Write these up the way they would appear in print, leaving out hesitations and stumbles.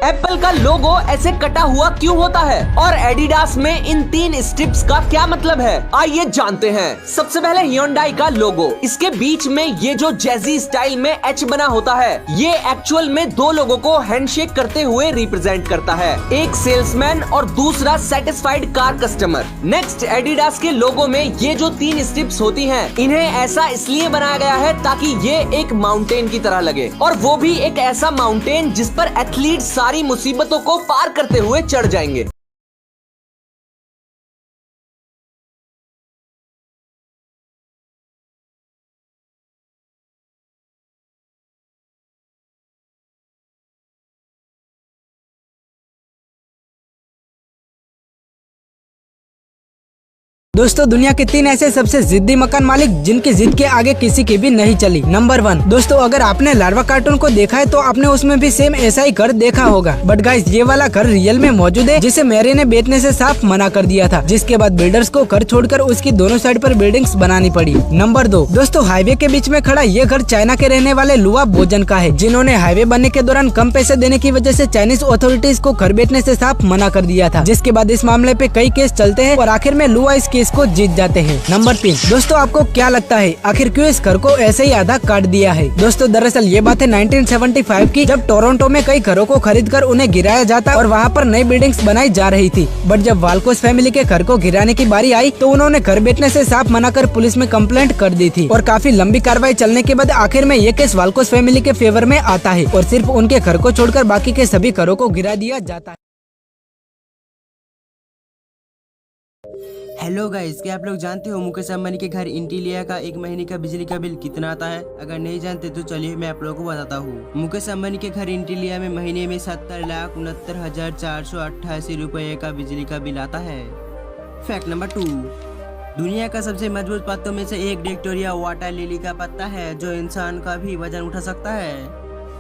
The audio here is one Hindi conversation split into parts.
एप्पल का लोगो ऐसे कटा हुआ क्यों होता है और एडिडास में इन 3 स्ट्रिप्स का क्या मतलब है, आइए जानते हैं। सबसे पहले Hyundai का लोगो, इसके बीच में ये जो जैजी स्टाइल में एच बना होता है, ये एक्चुअल में 2 लोगों को हैंडशेक करते हुए रिप्रेजेंट करता है, एक सेल्समैन और दूसरा satisfied car customer. Next, Adidas के लोगो में ये जो 3 स्ट्रिप्स होती हैं, इन्हें ऐसा इसलिए बनाया गया है ताकि ये एक माउंटेन की तरह लगे, और वो भी एक ऐसा माउंटेन जिस पर एथलीट सारी मुसीबतों को पार करते हुए चढ़ जाएंगे। दोस्तों, दुनिया के 3 ऐसे सबसे जिद्दी मकान मालिक जिनकी जिद के आगे किसी की भी नहीं चली। नंबर 1, दोस्तों अगर आपने लार्वा कार्टून को देखा है तो आपने उसमें भी सेम ऐसा ही घर देखा होगा, बट गाइस ये वाला घर रियल में मौजूद है, जिसे मैरी ने बेचने से साफ मना कर दिया था, जिसके बाद बिल्डर्स को घर छोड़कर उसकी दोनों साइड पर बिल्डिंग्स बनानी पड़ी। नंबर 2, दोस्तों हाईवे के बीच में खड़ा ये घर चाइना के रहने वाले लुआ बोजन का है, जिन्होंने हाईवे बनने के दौरान कम पैसे देने की वजह से चाइनीज अथॉरिटीज को घर बेचने से साफ मना कर दिया था, जिसके बाद इस मामले पे कई केस चलते हैं और आखिर में लुआ इस केस को जीत जाते हैं। नंबर 3, दोस्तों आपको क्या लगता है आखिर क्यों इस घर को ऐसे ही आधा काट दिया है? दोस्तों दरअसल ये बात है 1975 की, जब टोरंटो में कई घरों को खरीदकर उन्हें गिराया जाता और वहाँ पर नई बिल्डिंग्स बनाई जा रही थी, बट जब वाल्कोस फैमिली के घर को गिराने की बारी आई तो उन्होंने घर बेचने से साफ मना कर पुलिस में कंप्लेंट कर दी थी, और काफी लंबी कार्रवाई चलने के बाद आखिर में ये केस वाल्कोस फैमिली के फेवर में आता है और सिर्फ उनके घर को छोड़कर बाकी के सभी घरों को गिरा दिया जाता है। हेलो गाइस, क्या आप लोग जानते हो मुकेश अंबानी के घर इंटीलिया का 1 महीने का बिजली का बिल कितना आता है? अगर नहीं जानते तो चलिए मैं आप लोगों को बताता हूँ। मुकेश अंबानी के घर इंटीलिया में महीने में 70,69,488 रुपये का बिजली का बिल आता है। फैक्ट नंबर 2, दुनिया का सबसे मजबूत पत्तों में से एक विक्टोरिया वाटर लिली का पत्ता है, जो इंसान का भी वजन उठा सकता है।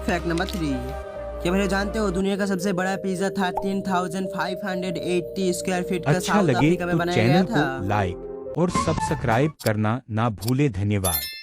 फैक्ट नंबर 3, क्या भैया जानते हो दुनिया का सबसे बड़ा पिज्जा 13,580 स्क्वायर फीट का अच्छा साउथ लगे अफ्रीका में तो बनाया गया चैनल था। को लाइक और सब्सक्राइब करना ना भूले। धन्यवाद।